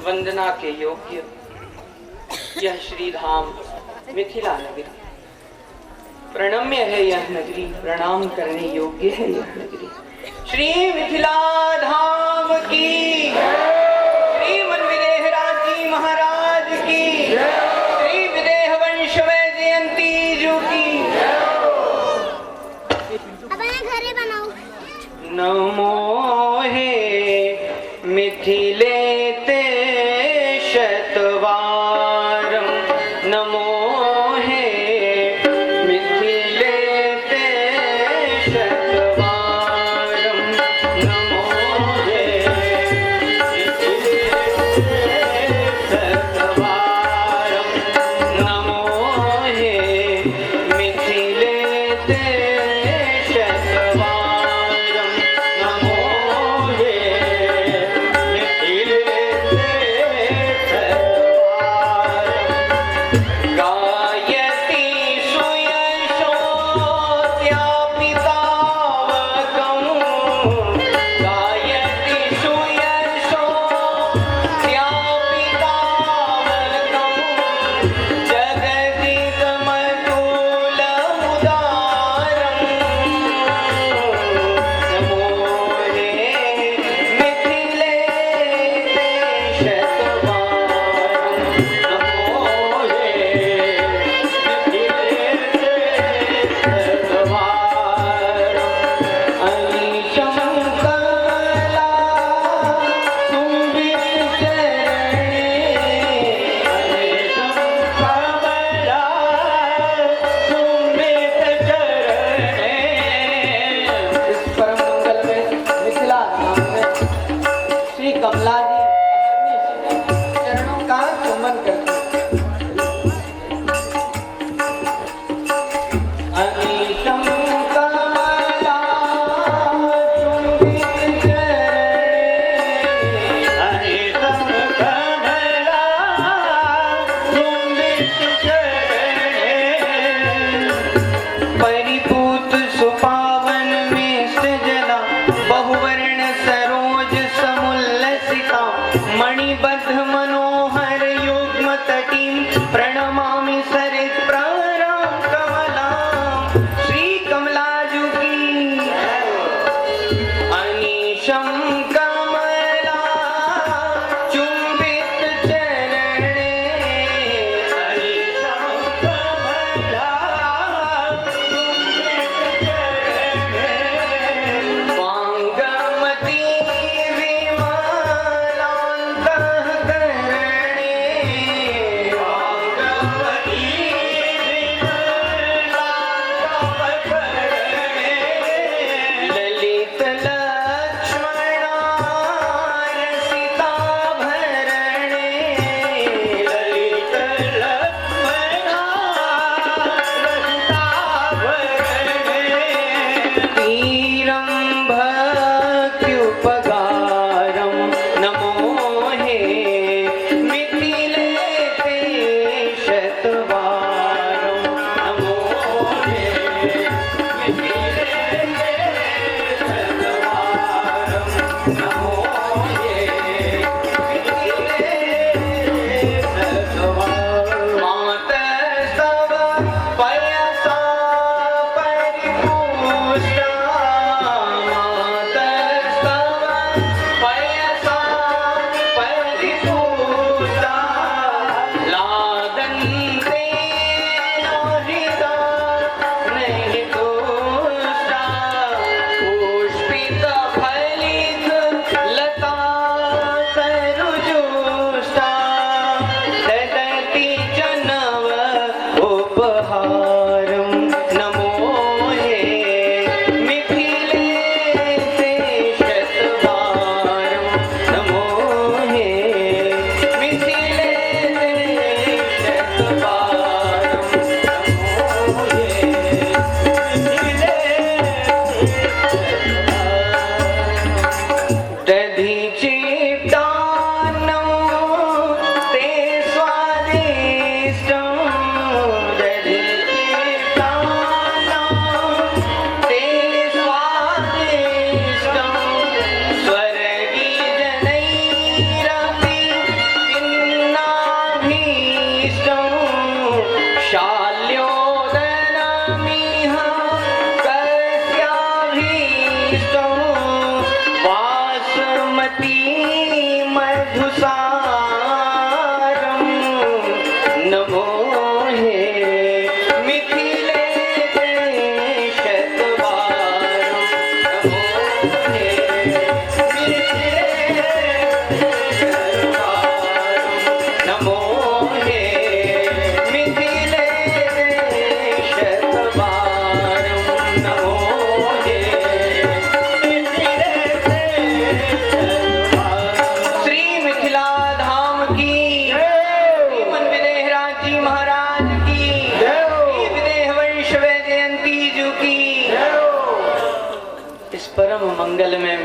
वंदना के योग्य यह श्रीधाम मिथिला नगरी, प्रणम्य है यह नगरी, प्रणाम करने योग्य है यह नगरी। श्री मिथिला धाम की, श्री मनविदेहराज जी महाराज की, श्री विदेह वंश में जयंती जू की। घरे बनाओ। नमो हे मिथिले शतवारं, नमो हे मिथिले शतवारं, नमो हे मिथिले शतवारं, नमो हे मिथिले शतवारं, नमो हे मिथिले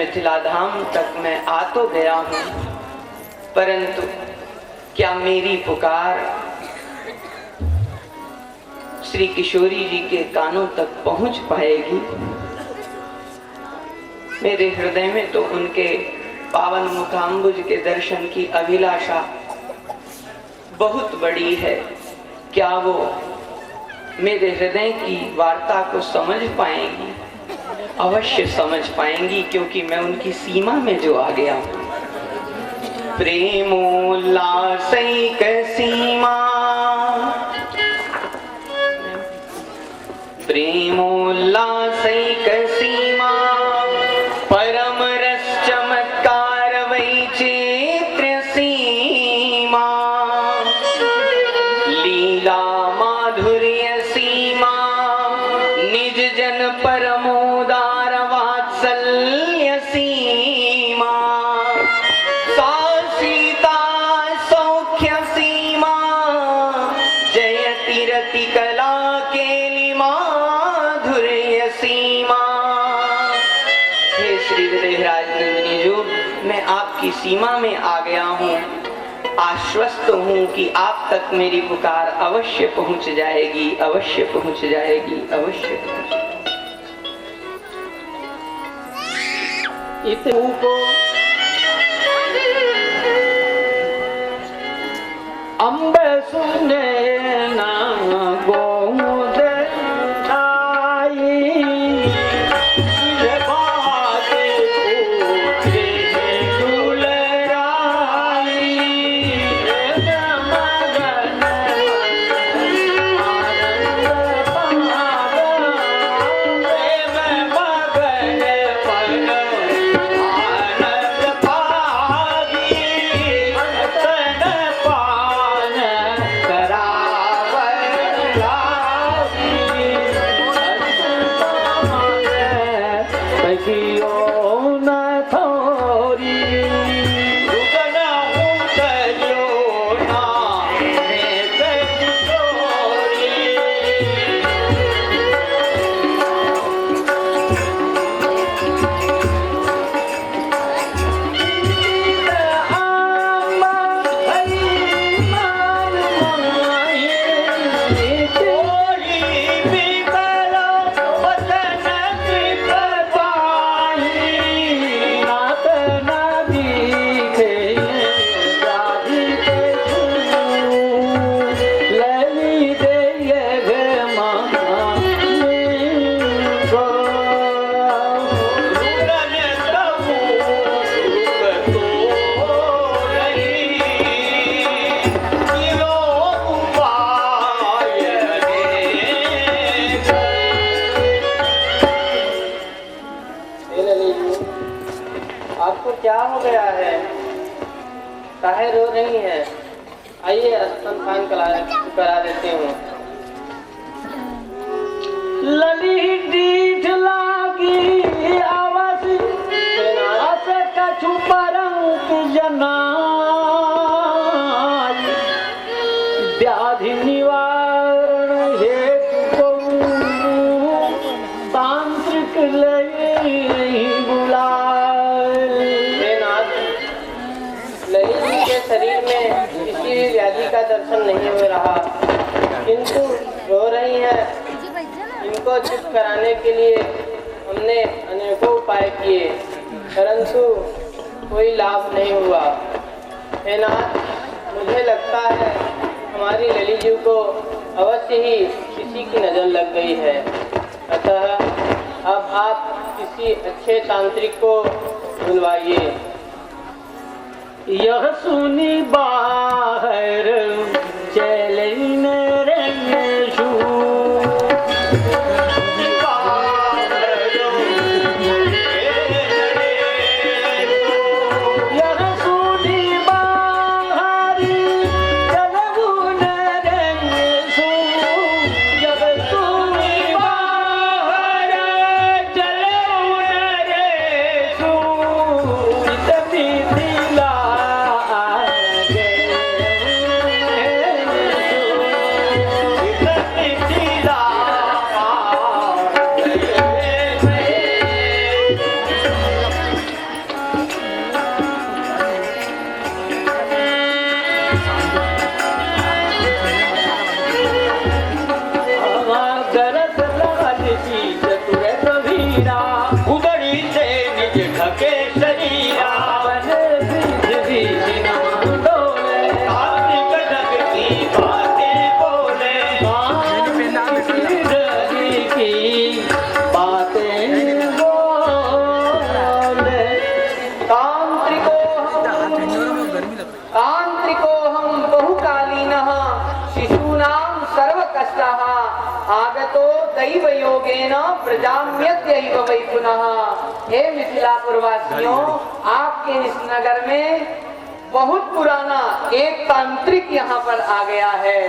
मिथिला धाम तक मैं आ तो गया हूँ, परंतु क्या मेरी पुकार श्री किशोरी जी के कानों तक पहुंच पाएगी? मेरे हृदय में तो उनके पावन मुखाम्बुज के दर्शन की अभिलाषा बहुत बड़ी है। क्या वो मेरे हृदय की वार्ता को समझ पाएंगी? अवश्य समझ पाएंगी, क्योंकि मैं उनकी सीमा में जो आ गया हूँ। प्रेमोल्लासैक सीमा, प्रेमोल्लासैक सीमा, परम रस चमत्कार वैचित्र्य सीमा, लीला माधुर्य सीमा, निज जन परमोदार वात्सल्य सीमा, सीता सौख्य सीमा, जयति रति कला केली माधुर्य सीमा। हे श्री विदेहराज नंदिनी जो, मैं आपकी सीमा में आ गया हूँ। आश्वस्त हूँ कि आप तक मेरी पुकार अवश्य पहुँच जाएगी, अवश्य पहुँच जाएगी, अवश्य पहुँच जाएगी। अम्ब सुने ना गोद आई, बात पूछे दुलराई, मगन क्या हो गया है? काहे रो रही है? आइए स्तनपान करा देती हूँ। लली डीठ लागी आवाज असे कछु परंत जनाई, व्याधि निवारण हेतु तांत्रिक लई बुलाए। ललित के शरीर में किसी भी व्याधि का दर्शन नहीं हो रहा, किंतु रो रही है। इनको चुप कराने के लिए हमने अनेकों उपाय किए, परंतु कोई लाभ नहीं हुआ। हे नाथ, मुझे लगता है हमारी ललित जी को अवश्य ही किसी की नज़र लग गई है। अतः अब आप किसी अच्छे तांत्रिक को बुलवाइए। यह सुनी बाहर चलन रंगशू, की बातें बोले। तांत्रिकोऽहं बहुकालीनः शिशूनां सर्वकष्टः आगतो दैवयोगेन प्रजाम्यत्यैव वै पुनः। हे मिथिलापुरवासियों, आपके इस नगर में बहुत पुराना एक तांत्रिक यहाँ पर आ गया है,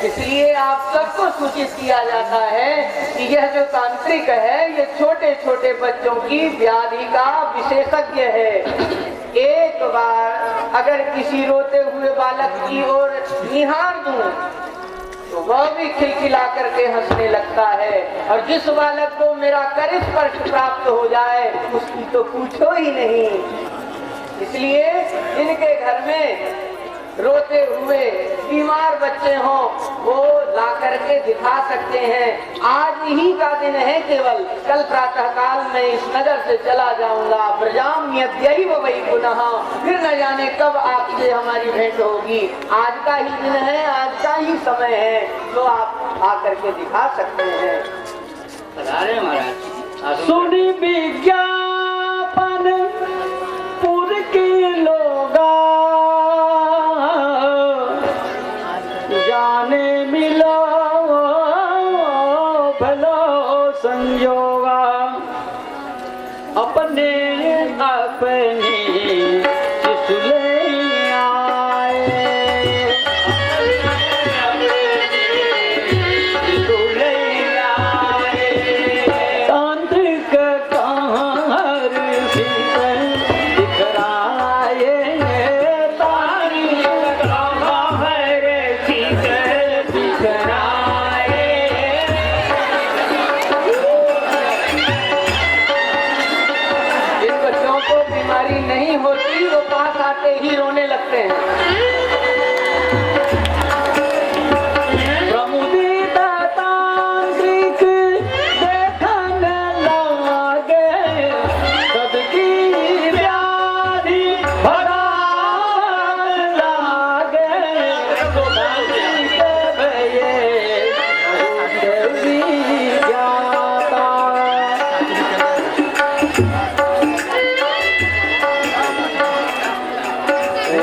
इसलिए आप सबको सूचित किया जाता है कि यह जो तांत्रिक है ये छोटे छोटे बच्चों की व्याधि का विशेषज्ञ है। एक बार अगर किसी रोते हुए बालक की ओर निहार दूं तो वह भी खिलखिला करके हंसने लगता है, और जिस बालक को मेरा कर स्पर्श प्राप्त हो जाए उसकी तो पूछो ही नहीं। इसलिए इनके घर में रोते हुए बीमार बच्चे हों वो ला करके दिखा सकते हैं। आज ही का दिन है केवल, कल प्रातः काल में इस नगर से चला जाऊंगा। प्रजाम्यत्यैव वै पुनः, फिर न जाने कब आपसे हमारी भेंट होगी। आज का ही दिन है, आज का ही समय है, तो आप आकर के दिखा सकते हैं। सुनी विज्ञापन पुर के लोगा, जाने मिलो भलो संयोगा। अपने अपने शिशुले आए, तांत्रिक कहार दिखराए, तांत्रिक कहार दिखराए। जिन बच्चों को बीमारी नहीं होती वो पास आते ही रोने लगते हैं। प्रमुदित तांत्रिक देखन लागे, सबकी व्याधि भगा लागे। तांत्रिक भये देवी ज्ञाता,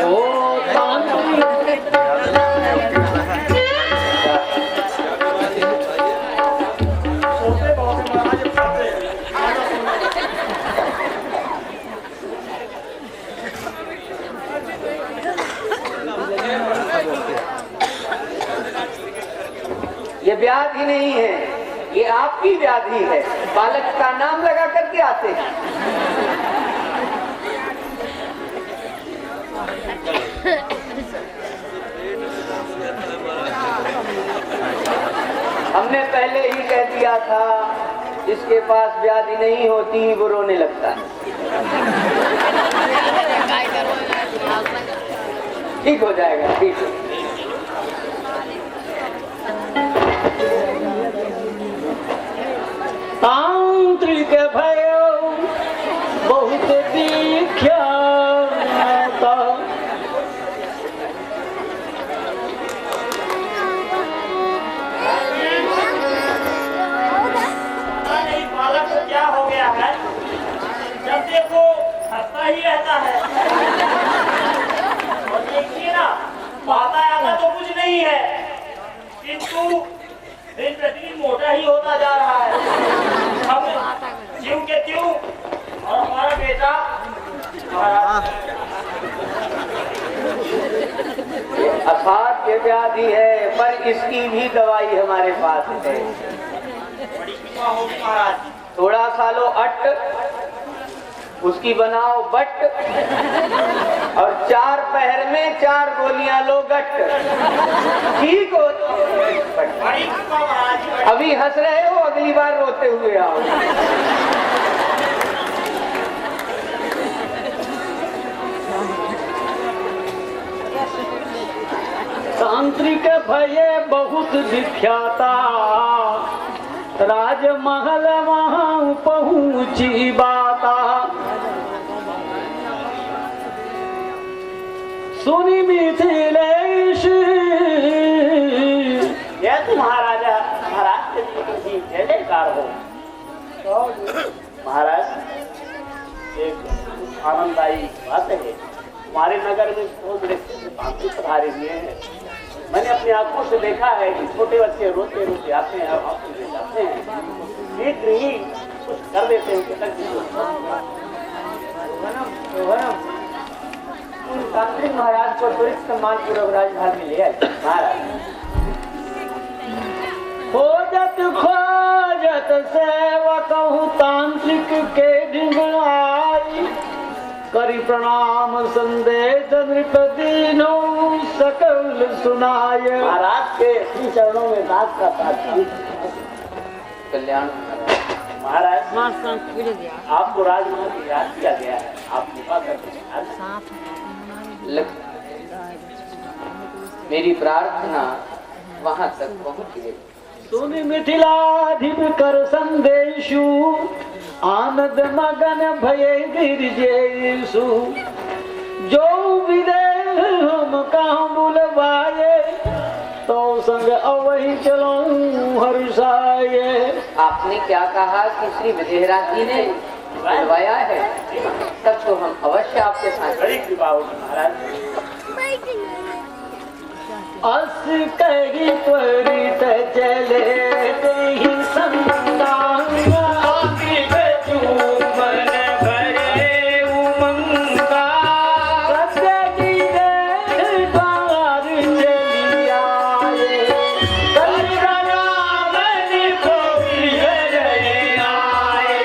ओ तांत्रिक ये व्याधि नहीं है, ये आपकी व्याधि है। बालक का नाम लगा करके आते हैं। हमने पहले ही कह दिया था जिसके पास व्याधि नहीं होती वो रोने लगता है। ठीक हो जाएगा, ठीक है। तांत्रिक भयो बहुत विख्यात, नहीं, बालक को क्या हो गया है? जब देखो हंसता ही रहता है। और देखिए ना, पाता आता तो कुछ नहीं है, किंतु दिन प्रतिदिन मोटा ही होता जा रहा है। हम ज्यों के त्यों, और हमारा बेटा असाध्य व्याधि है, पर इसकी भी दवाई हमारे पास है। बड़ी कृपा होगी महाराज। थोड़ा सा लो अट, उसकी बनाओ बट, और 4 पहर में 4 गोलियां लो गट। ठीक हो? बड़ी कृपा महाराज। अभी हंस रहे हो, अगली बार रोते हुए आओ। तांत्रिक भये बहुत विख्याता, राजमहल वहां पहुंची बाता। सुनी मिथिलेश, यह तुम्हारा ठाकुर की जय जयकार हो। महाराज, एक आनंददायी बात है, हमारे नगर में बहुत व्यक्ति पधारे हुए हैं। मैंने अपनी आंखों से देखा है कि छोटे बच्चे रोते रोते आते हैं और हॉस्पिटल जाते हैं, शीघ्र ही कुछ कर देते हैं उनके तक। तांत्रिक महाराज को त्वरित सम्मान पूर्वक राजमहल में ले आए। महाराज, खोजत खोजत सेवकहु तांत्रिक के ढिंगड़ाई, करी प्रणाम संदेश नृपदीनो सकल सुनाय। महाराज के श्री चरणों में दास का साथ कल्याण महाराज, आपको राजमहल में याद किया गया है, आप कृपा करके मेरी प्रार्थना वहां तक पहुंच गई। सुनि मिथिलाधिप कर संदेशु, आनंद मगन भये गिरजेसु। जो विदेह हम कहाँ बुलवाए, तो संग अवहि चलो हर्षाये। आपने क्या कहा कि श्री विदेहराज जी ने बुलवाया है? तब तो हम अवश्य आपके साथ। बड़ी कृपा होगी महाराज। अस कही त्वरित चले ही संतान, मन भरे उमंगा। सत्य जी द्वार चली आए, कल राम को आए,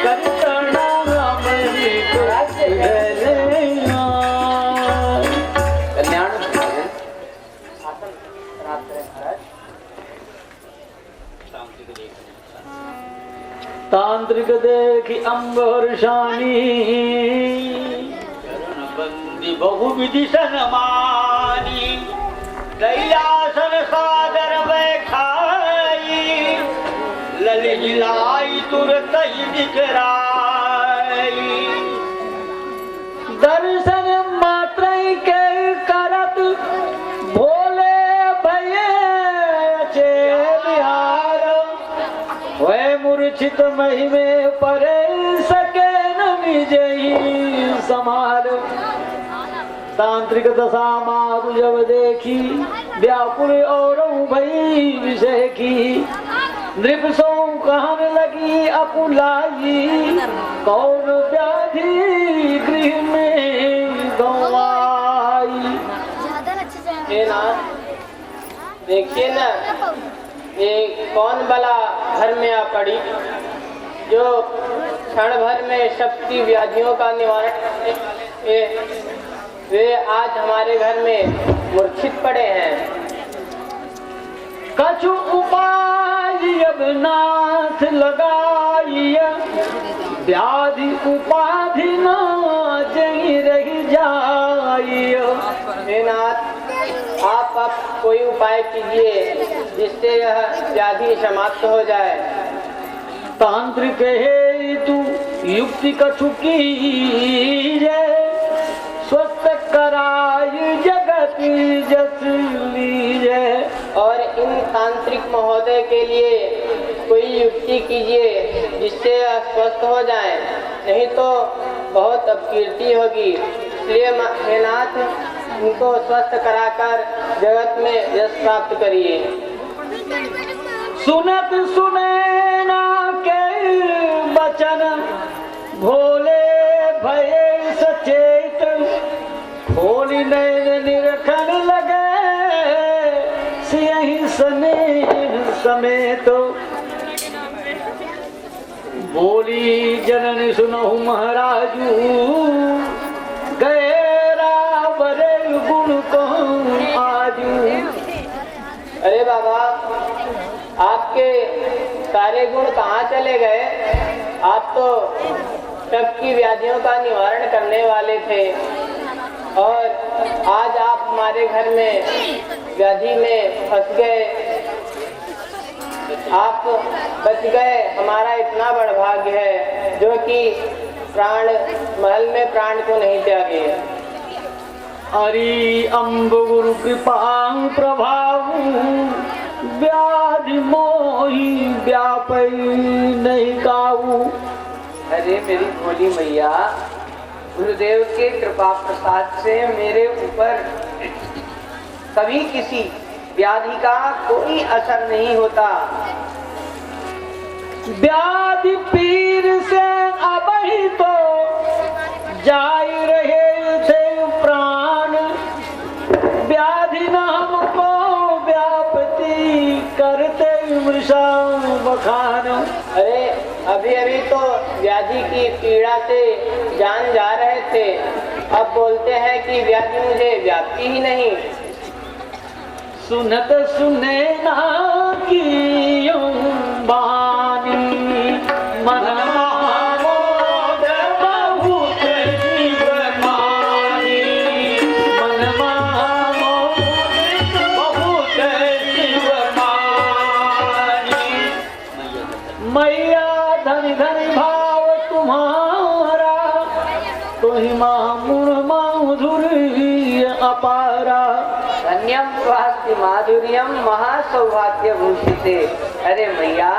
कल राम कल्याण तांत्रिक देखी अंबरशानी, बंदी बहुविधि सनमानी। कैलासन सादर बैठाई, ललित लाई तुरत ही दिखराई। दर्शन मात्र के करत भोले भये चे बिहार। वह मूर्छित महिमे परे सके न निजहि समार। तांत्रिक दशा मारु जब देखी, व्याकुल और भई विषय की। नृपसो कहन लगी अकुलाई, कौन व्याधि गृह में गवाई। देखिए ना, ये कौन बला घर में आ पड़ी, जो क्षण भर में सबकी व्याधियों का निवारण करने वाले वे आज हमारे घर में मूर्छित पड़े हैं। कछु उपाय अब नाथ लगाइया, व्याधि उपाधि न जही रही जाइया। हे नाथ, आप कोई उपाय कीजिए जिससे यह व्याधि समाप्त हो जाए। तांत्रिक है तू युक्ति कछु कीजे, स्वस्थ कराय जगत जस लीजे। और इन तांत्रिक महोदय के लिए कोई युक्ति कीजिए जिससे यह स्वस्थ हो जाए, नहीं तो बहुत अपकीर्ति होगी। इसलिए हे नाथ, इनको स्वस्थ कराकर जगत में यश प्राप्त करिए। सुनत सुने ना के बचन, भोले भये सचेत। खोली नैन निरखन लगे, सियहि स्नेह समेत। बोली जननी सुनहु महाराजू, गए रावरे गुण कहूँ आजू। अरे बाबा, आपके सारे गुण कहाँ चले गए? आप तो सबकी व्याधियों का निवारण करने वाले थे, और आज आप हमारे घर में व्याधि में फंस गए। आप बच गए, हमारा इतना बड़ा भाग्य है, जो कि प्राण महल में प्राण को नहीं त्यागे। हरि अम्ब गुरु कृपा प्रभाव, व्याधि मोही व्यापै नहीं काऊ। अरे मेरी भोली मैया, गुरुदेव के कृपा प्रसाद से मेरे ऊपर कभी किसी व्याधि का कोई असर नहीं होता। व्याधि पीर से अब ही तो जाई रहे थे प्राण, व्याधि न हमको व्यापति करते मृषा बखान। अरे अभी अभी तो व्याधि की पीड़ा से जान जा रहे थे, अब बोलते हैं कि व्याधि मुझे व्यापती ही नहीं। सुनत सुने ना की बानी मन मोद बहुत जीवमानी, मन मोद बहुत जीवमानी। मैया धनी धनी भाव तुम्हारा, तुहि मामुण माधुर्य अपारा। धन्यम स्वास्थ्य माधुर्यम महासौभाग्य भूषिते। अरे मैया,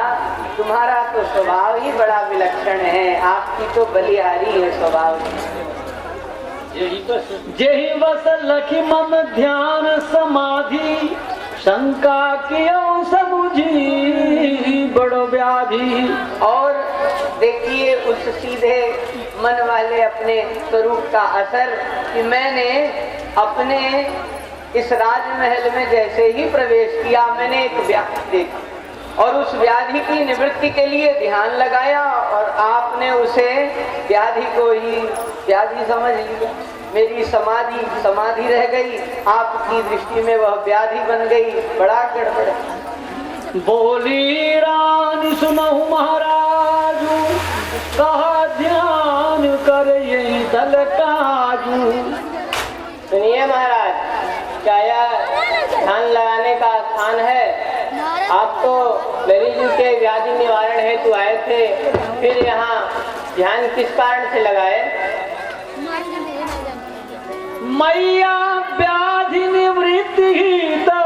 तुम्हारा तो स्वभाव ही बड़ा विलक्षण है, आपकी तो बलिहारी है स्वभाव। जेहि बस लखी मम ध्यान समाधि, शंका कियो समुझी बड़ो व्याधि। और देखिए उस सीधे मन वाले अपने स्वरूप का असर कि मैंने अपने इस राजमहल में जैसे ही प्रवेश किया, मैंने एक व्याधि देखी और उस व्याधि की निवृत्ति के लिए ध्यान लगाया और आपने उसे व्याधि को ही व्याधि समझ लिया। मेरी समाधि रह गई, आपकी दृष्टि में वह व्याधि बन गई। बड़ा गड़बड़। बोली रानी सुनहु महाराजू, कहा ध्यान कर यही दल काजू। सुनिए महाराज, क्या यह ध्यान लगाने का स्थान है? आप तो ललित जी के व्याधि निवारण हेतु आए थे, फिर यहाँ ध्यान किस कारण से लगाए? मैया व्याधि निवृत्ति ही तो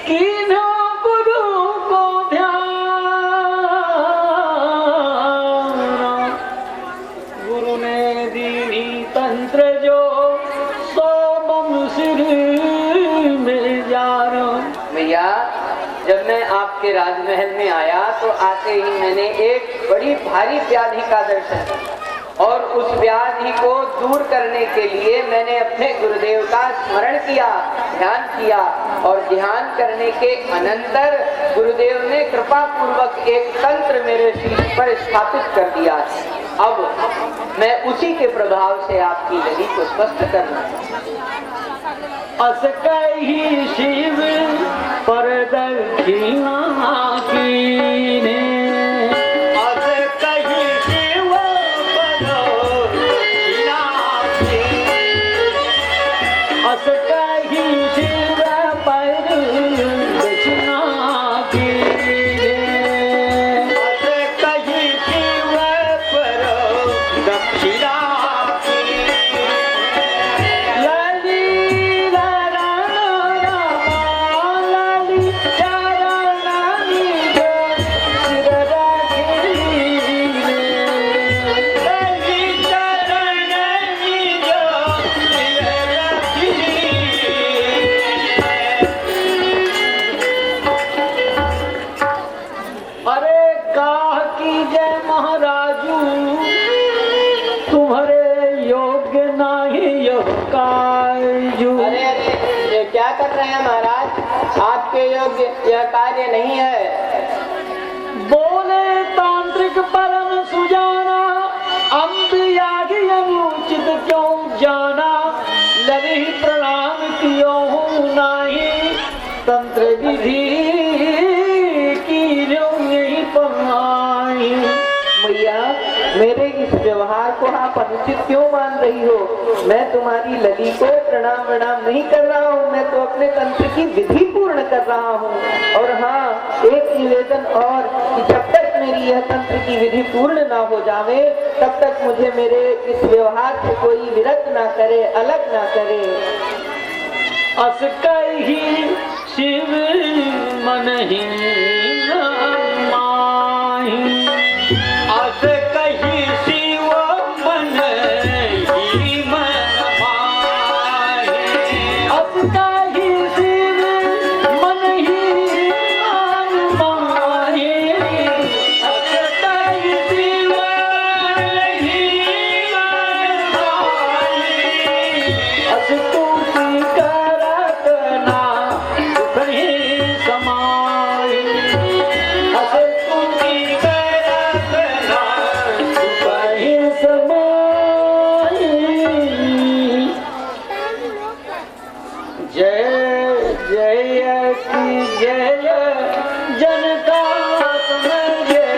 कीन्हो गुरु को ध्यान, गुरु ने दीनी तंत्र जो सोमम सिर में जानो। भैया, जब मैं आपके राजमहल में आया तो आते ही मैंने एक बड़ी भारी व्याधि का दर्शन किया और उस व्याधि को दूर करने के लिए मैंने अपने गुरुदेव का स्मरण किया, ध्यान किया और ध्यान करने के अनंतर गुरुदेव ने कृपा पूर्वक एक तंत्र मेरे शीश पर स्थापित कर दिया। अब मैं उसी के प्रभाव से आपकी लली को स्वस्थ करना। अस कही शिव पर दक्षिणा कीने, आपके योग्य यह कार्य नहीं है। बोले तांत्रिक परम सुजाना, अम्ब यागी अनुचित क्यों जाना, लगी प्रणाम कियो हूँ नाही, तंत्र विधि की जो यही पमाई। मैया, मेरे इस व्यवहार को आप अनुचित क्यों मान रही हो? मैं तुम्हारी लली को प्रणाम नहीं कर रहा हूँ, मैं तो अपने तंत्र की विधि पूर्ण कर रहा हूँ। और हाँ, एक निवेदन और कि जब तक मेरी यह तंत्र की विधि पूर्ण ना हो जावे, तब तक मुझे मेरे इस व्यवहार से कोई विरक्त ना करे, अलग ना करे। अस कही शिव मन मन ही माही अस कही शिव मन ही मन माही अस कही शिव मन ही मन माही अस कही शिव मन ही मन माही अस तुसी करत ना सुख ही समाई अस तुसी करत ना सुख ही समाई जय जय की जय जनता तुम जय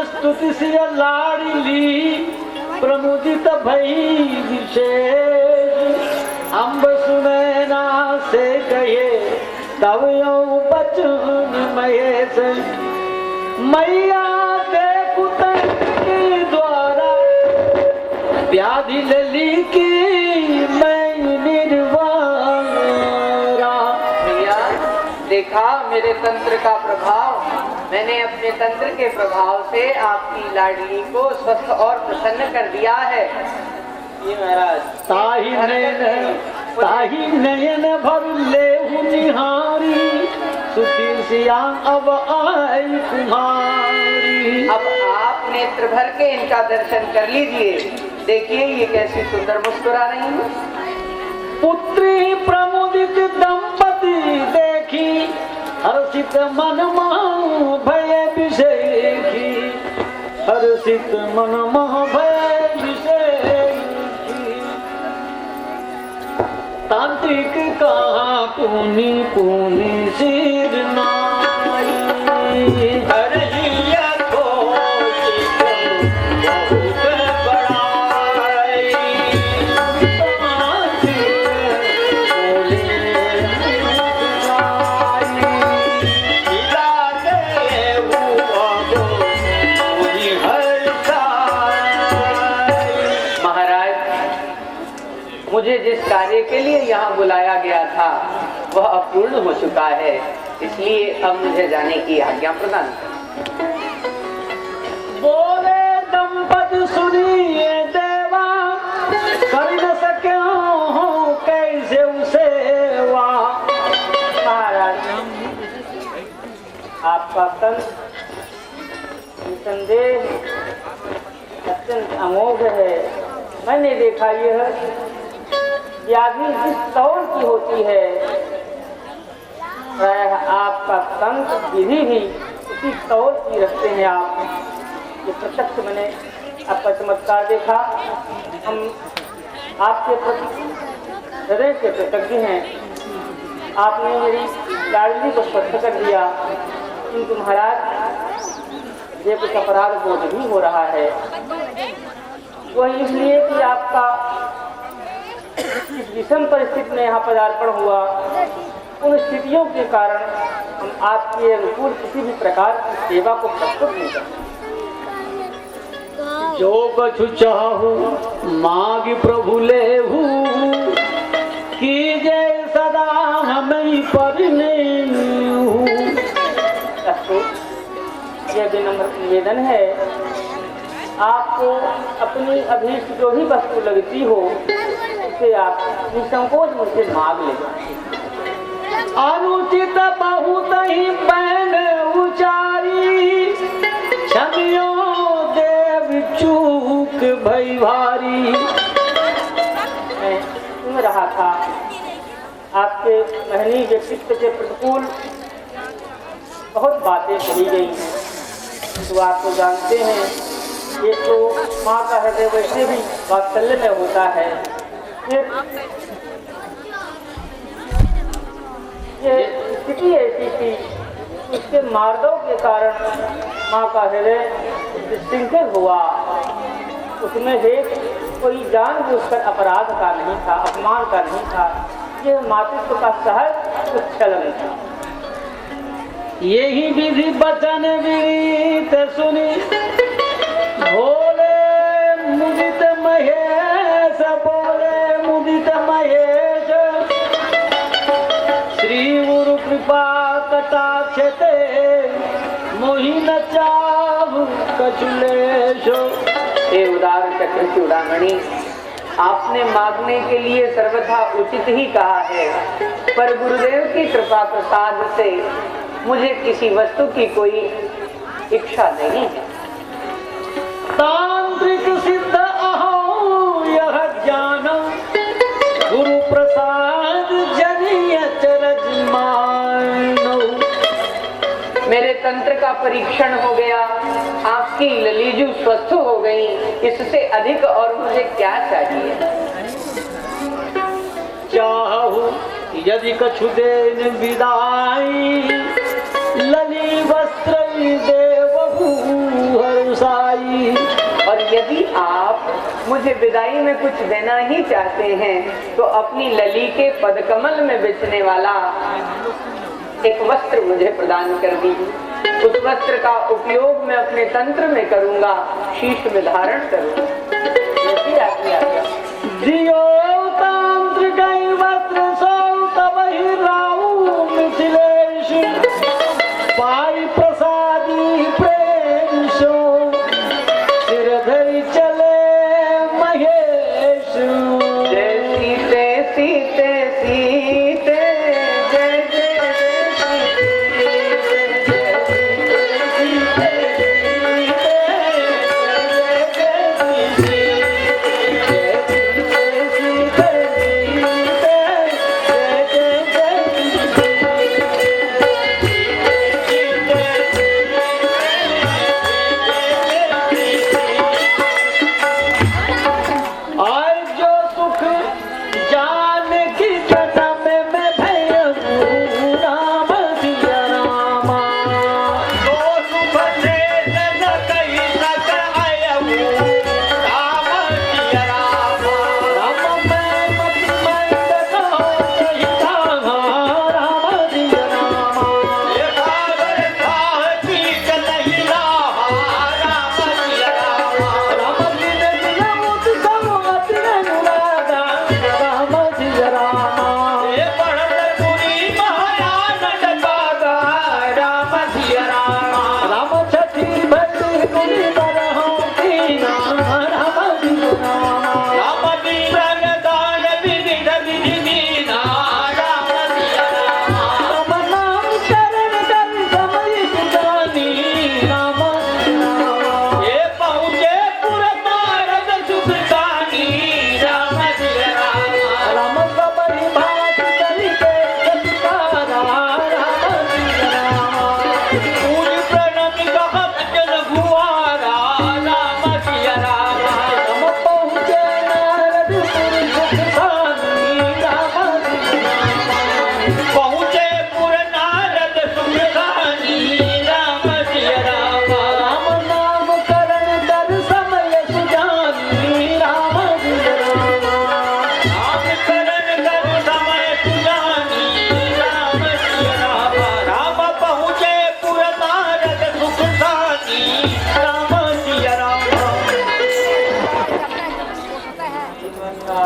स्तुति सिय लाडली प्रमुदित भई विशेष अम्ब सुनैना से कहे तब यो बचन महेश मैया के पुत्र के द्वारा व्याधि लली की मैं निर्वारा। भैया देखा मेरे तंत्र का प्रभाव, मैंने अपने तंत्र के प्रभाव से आपकी लाडली को स्वस्थ और प्रसन्न कर दिया है। ये महाराज ताही नयन भर ले निहारी सुखी सियाम अब आई कुमारी। अब आप नेत्र भर के इनका दर्शन कर लीजिए, देखिए ये कैसी सुंदर मुस्कुरा रही है। पुत्री प्रमुदित दंपति देखी हर्षित मन मोह भय विषेखी हर्षित मन मोह भय विषेखी तांत्रिक कहा पुनि पुनि सिर नाई हरिया को बहुत बड़ाई मुझे जिस कार्य के लिए यहाँ बुलाया गया था वह अपूर्ण हो चुका है, इसलिए अब मुझे जाने की आज्ञा प्रदान करें। बोले दंपति सुनिए देवा कर न सके हो कैसे उसे महाराज आपका तंत्र निसंदेह अत्यंत अमोघ है, मैंने देखा यह व्याधि जिस तौर की होती है, प्रायः आपका तंत्र विधि भी उसी तौर की रखते हैं आप। ये प्रत्यक्ष मैंने आपका चमत्कार देखा। हम आपके प्रति हृदय से कृतज्ञ हैं। आपने मेरी लाडली को स्वस्थ कर दिया, किंतु महाराज ये कुछ अपराध बोध भी हो रहा है। वह इसलिए कि आपका इस विषम परिस्थिति में यहाँ पदार्पण हुआ, उन स्थितियों के कारण हम आपके अनुकूल किसी भी प्रकार की सेवा को प्रस्तुत नहीं करते। जो कछु चाहू मांग प्रभु लेहू, कीजे सदा हमें परने। यह विनम्र निवेदन है, आपको अपनी अभीष्ट जो भी वस्तु लगती हो उसे आप निसंकोच मुझसे मांग लें। अनुचित बहुत ही बैन उचारी, क्षमियो देव चूक भई भारी। मैं सुन रहा था आपके महनी व्यक्तित्व के प्रतिकूल बहुत बातें कही गई, तो आप तो जानते हैं ये तो माँ का हृदय वैसे भी वात्सल्य में होता है। फिर ये स्थिति ऐसी थी, उसके मार्दव के कारण माँ का हृदय निश्चिंतित हुआ। उसमें एक कोई जानबूझकर अपराध का नहीं था, अपमान का नहीं था, यह मातृत्व का सहज उच्छलन था। यही विधि वचन विनीत सुनी, भोले मुदित महेश, बोले मुदित महेश। श्री गुरु कृपा कटाक्षते, मोहि न चाहु कछुलेश। हे उदार चक्र चूड़ामणि, आपने मांगने के लिए सर्वथा उचित ही कहा है, पर गुरुदेव की कृपा प्रसाद से मुझे किसी वस्तु की कोई इच्छा नहीं है। तांत्रिक सिद्ध अहो यह जानो, गुरु प्रसाद जनिय चरज मानो। मेरे तंत्र का परीक्षण हो गया, आपकी ललीजू स्वस्थ हो गई, इससे अधिक और मुझे क्या चाहिए। चाहू यदि कछु देन विदाई, लली वस्त्र देवहु हरुसाई। और यदि आप मुझे विदाई में कुछ देना ही चाहते हैं तो अपनी लली के पदकमल में बिछने वाला एक वस्त्र मुझे प्रदान कर दीजिए। उस वस्त्र का उपयोग मैं अपने तंत्र में करूंगा, शीश में धारण करूंगा। ऐसी आपकी आज्ञा। जियो तांत्रिक वस्त्र सौ तब ही राहु मिथिलेश, पाई प्रसादी प्रेम सो, सिर धरि चले महेश। जय सीते सीते सीते, जय जय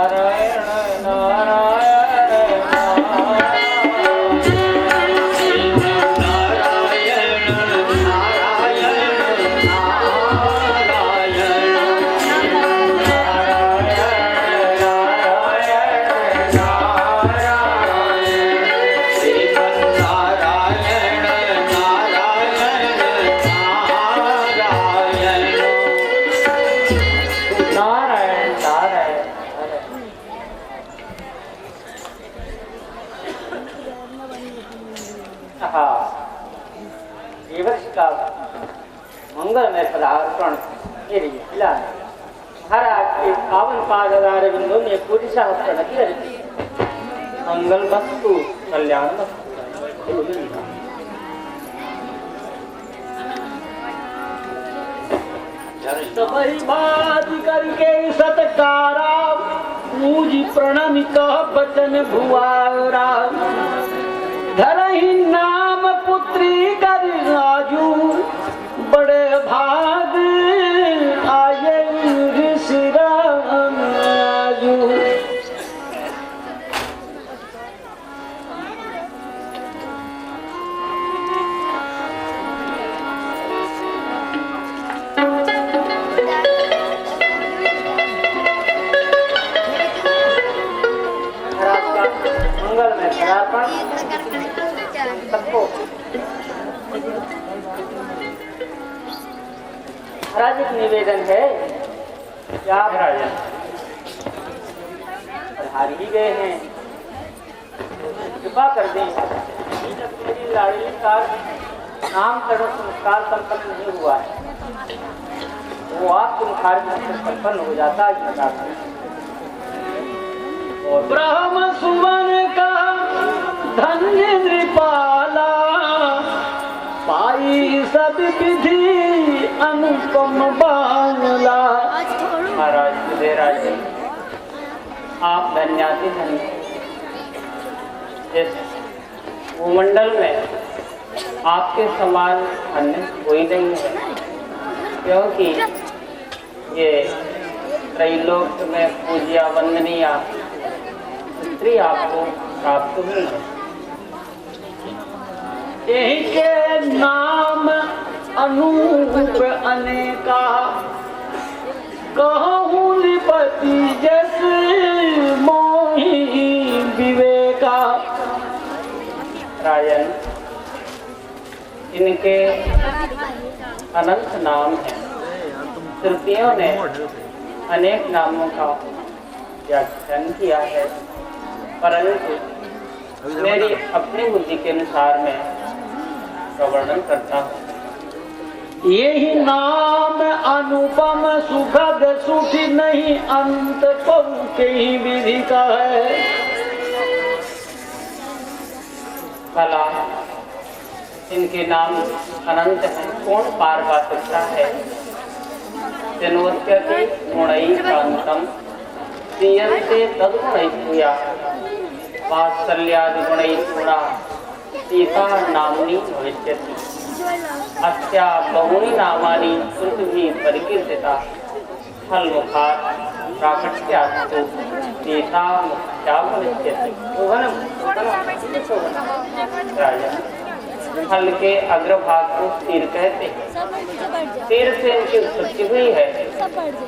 नारायण नारायण मंगल में पदार्पण के लिए मिला महाराज के पावन पादार बिंदु ने पूरी प्रणति कर मंगल वस्तु कल्याण सबरी बात करके सत्कारा पूजी प्रणमि कह बचन भुआरा धरहि नाम पुत्री कर राजू बड़े भाग आये ऋषि राम आजू मंगल में पदार्पण सबको महाराज एक निवेदन है क्या महाराज हार ही गए हैं कृपा कर दें मेरी लाडली का नामकरण संस्कार संपन्न नहीं हुआ है वो आपके मुखार में संपन्न हो जाता है और ब्रह्म सुवन का धन्य नृपाला पाई सब विधि अनुपम बांगला महाराज राज आप धन्याति धन्य इस भूमंडल में आपके समान अन्य कोई नहीं है क्योंकि ये त्रैलोक में पूज्या वंदनीय स्त्री आपको प्राप्त हुई है यही के नाम अनूप अनेका कहूँ लिपति जस मोही विवेका राजन इनके अनंत नाम हैं श्रुतियों ने अनेक नामों का व्याख्यान किया है परंतु मेरी अपनी बुद्धि के अनुसार मैं वर्णन करता हूँ यही नाम अनुपम सुखद सुख नहीं अंत के ही विधि का है भला इनके नाम अनंत हैं कौन पार पा सकता है जनोत्यति गुणई कांतम सीयन्ते तद्गुणै भूया वात्सल्यादि गुणै गुणा सीता नाम्नी भविष्यति अस्या बहुनि नामानि पृथ्वी परिकीर्तिता फलमुखात् प्राकट्यास्तु सीता मुख्या भविष्यति फल के अग्रभाग को तीर कहते हैं तीर से इनकी उत्पत्ति हुई है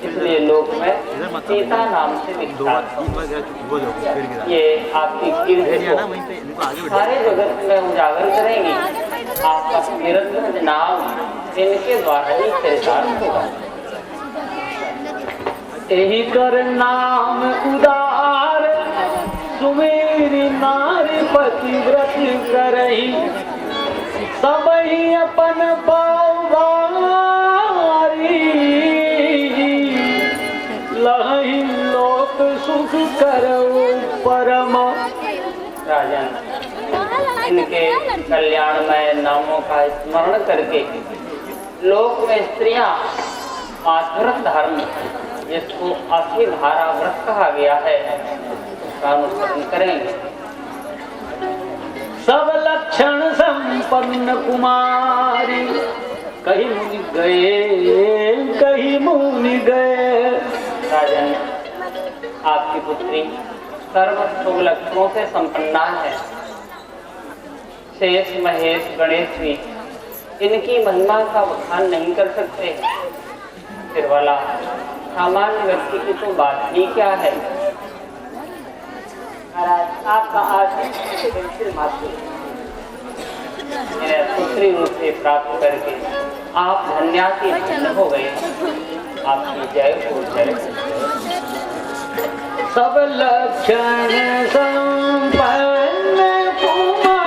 इसलिए लोक में सीता नाम से विख्यात ये आपकी कीर्ति को सारे जगत में उजागर करेंगी आपका कीर्ति नाम इनके द्वारा ही चरितार्थ होगा यही कर नाम उदार सुमेरी नारी पतिव्रत करही सब ही अपन बारी लही लोक सुख करो परम राजन इनके कल्याणमय नामों का स्मरण करके लोक में स्त्रियां आत्मव्रत धर्म जिसको अति धारा व्रत कहा गया है उसका अनुसरण करेंगे सब लक्षण संपन्न कुमारी कहीं मुनि गए कहीं मुनि गए राजन आपकी पुत्री सर्व शुभ लक्षणों से संपन्ना है। शेष महेश गणेश भी इनकी महिमा का बखान नहीं कर सकते। फिर वाला सामान्य व्यक्ति की तो बात ही क्या है। महाराज आपका आशीर्वाद मात्र मेरे पुत्री रूप से प्राप्त करके आप धन्याति धन्य हो गए। आपकी जय हो जय। सब लक्षण संपन्न कुमार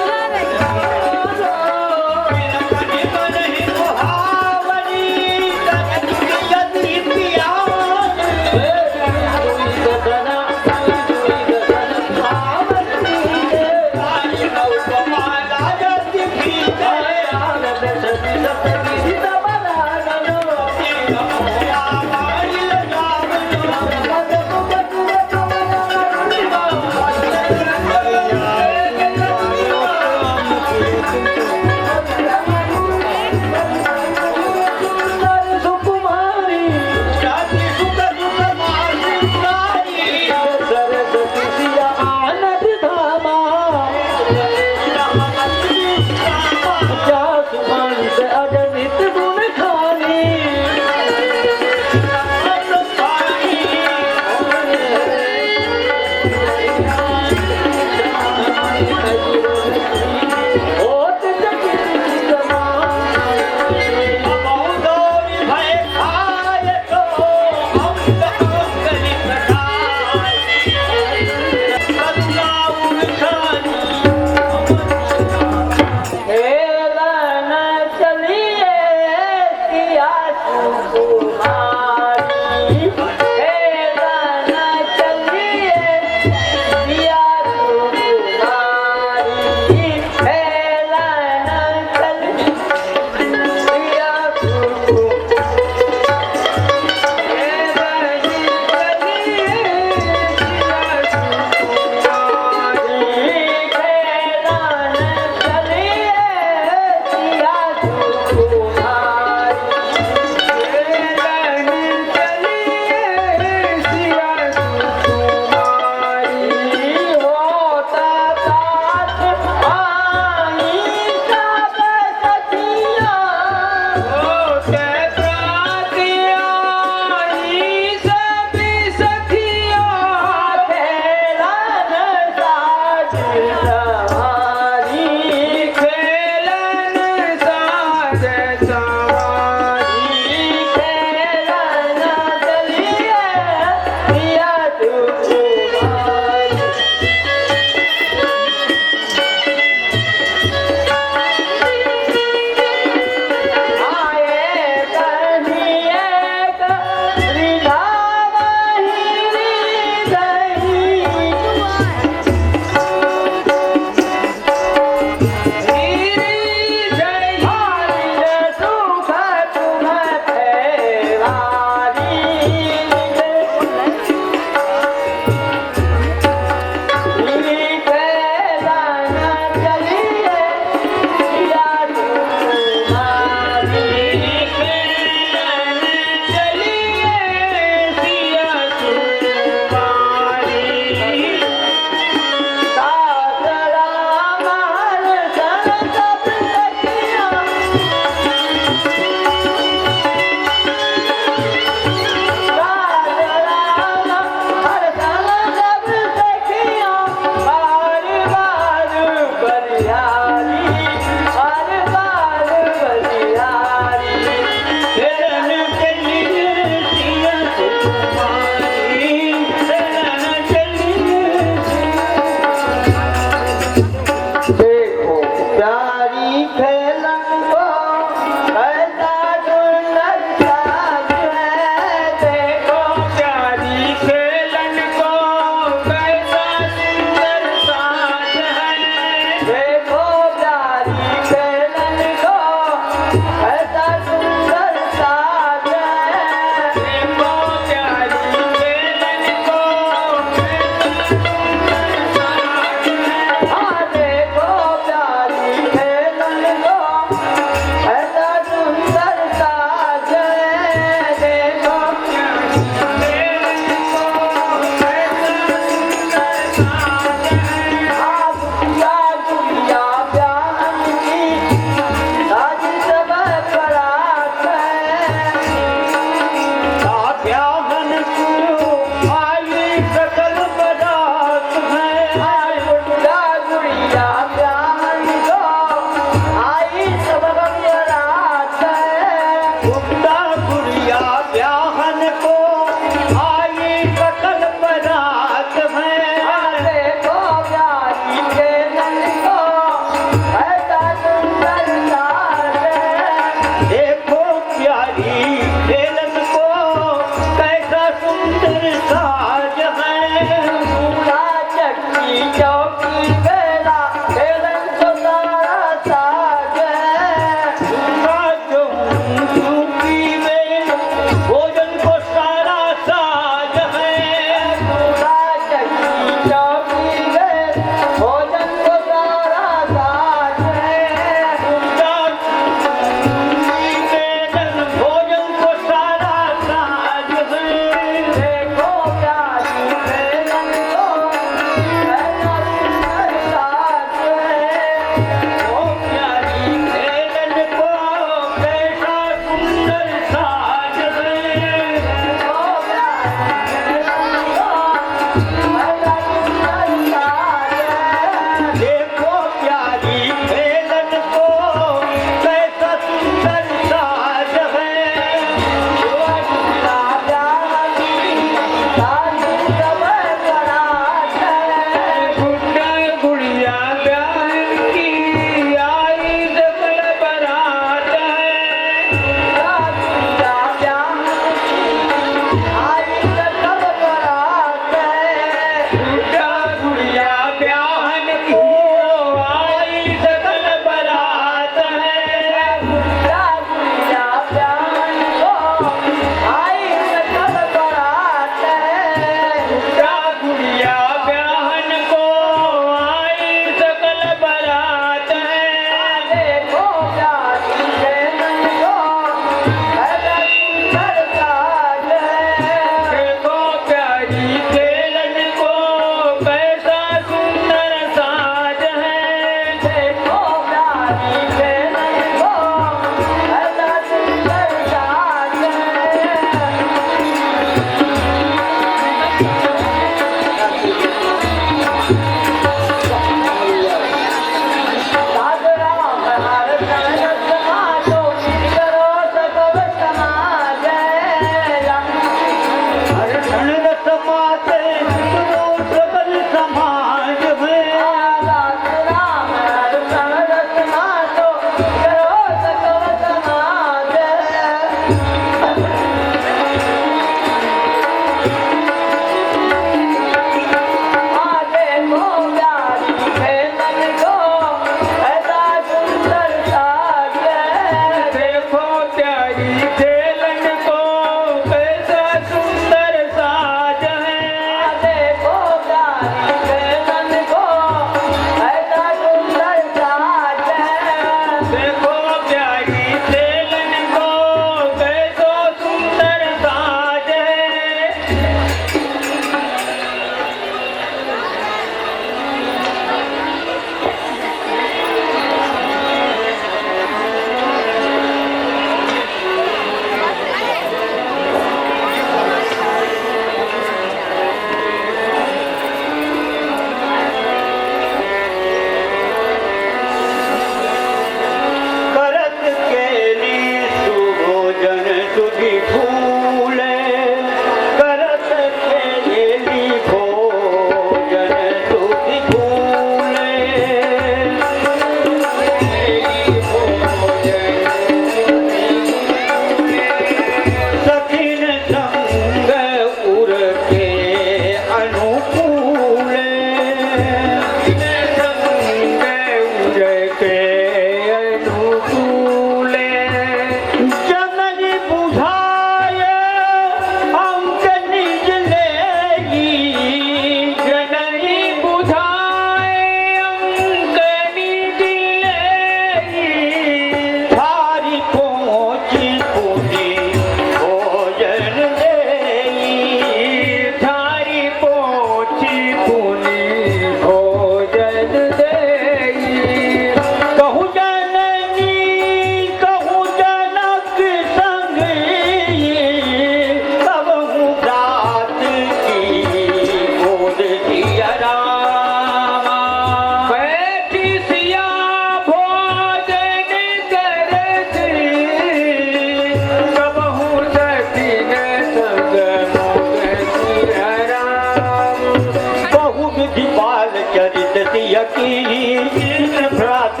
यकीन प्राप्त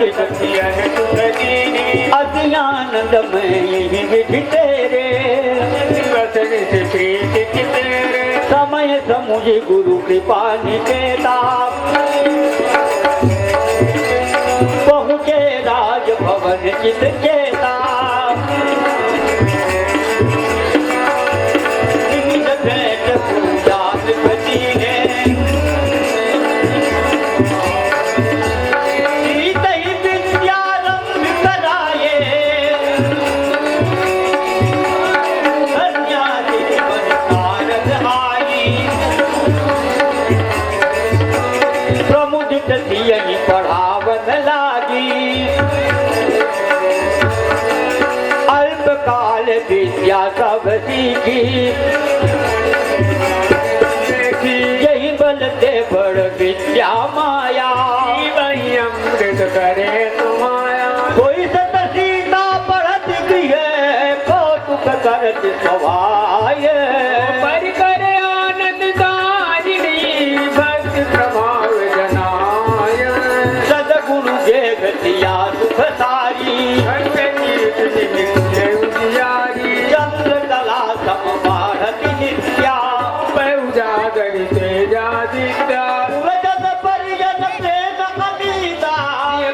अज्ञानंद में विधि तेरे समय समुझ गुरु कृपा निकेता पहुँचे राज भवन चित चेता पढ़ावन लागी अल्पकाल विद्या सब सीखी यही बलते बड़ विद्या माया अमृत करे तुम्हारा कोई सत सीता पढ़त है कौतुक करत स्वभाय पर करे आनंद दारिणी भक्त प्रभाव जनाय सदगुरु जगतिया सुख सारी चंद्र कला सम भारत नित्या उजागर तेजादित्या वजन परिजन प्रेम कविता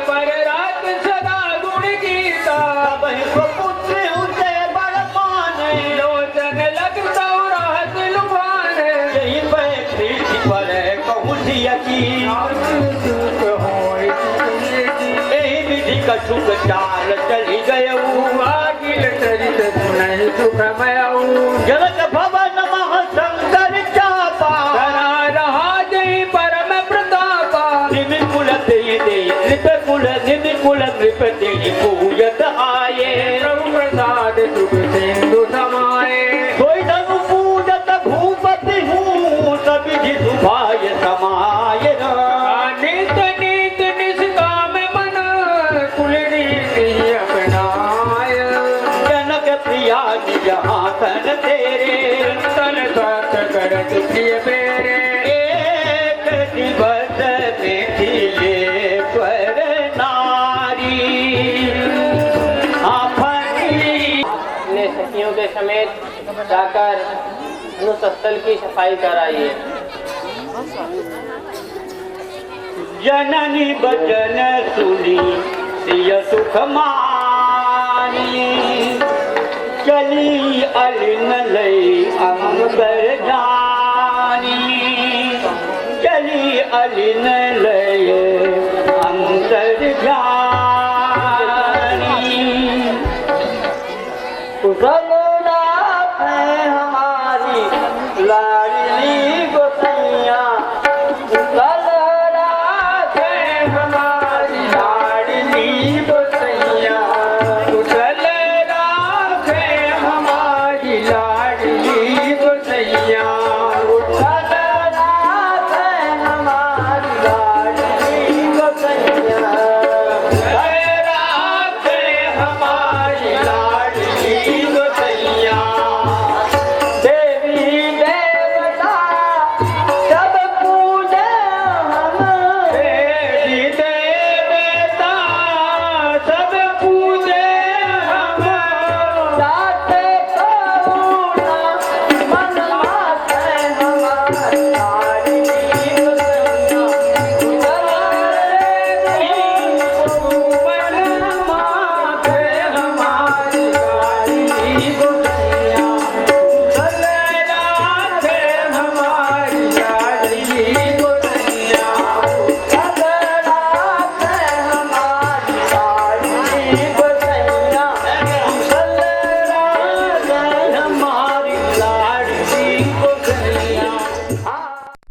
पर रात सदा गुण गीता पुत्र उसे बड़ माने लोचन लगता रहत लुभाने यही पृथ्वी पर कहूँ यही विधि कछुक चाल चली गयऊ आगिल चरित सुनहि सुखमय जनक भवन महाशंकर चापा रहा जय परम प्रतापा निमिकुल निमिकुल नृपति पूजत आये प्रभु प्रसाद सुख सिंधु समाये कोई धनु पूजत भूपति हूँ सभी सुभाय समाये नित नित निष्काम मन कुल रीति अपनाय जनक प्रिया जहाँ तन तेरे तन साथ करत प्रिय मेरे एक दिवस में खिले पर नारी अपने सखियों के समेत जाकर धनुष की सफाई कराइए। जननी बचन सुनी सिय सुख मानी चली अलिन लई अंबर जानी चली अलिन लई अंतर जानी कुशल है हमारी ला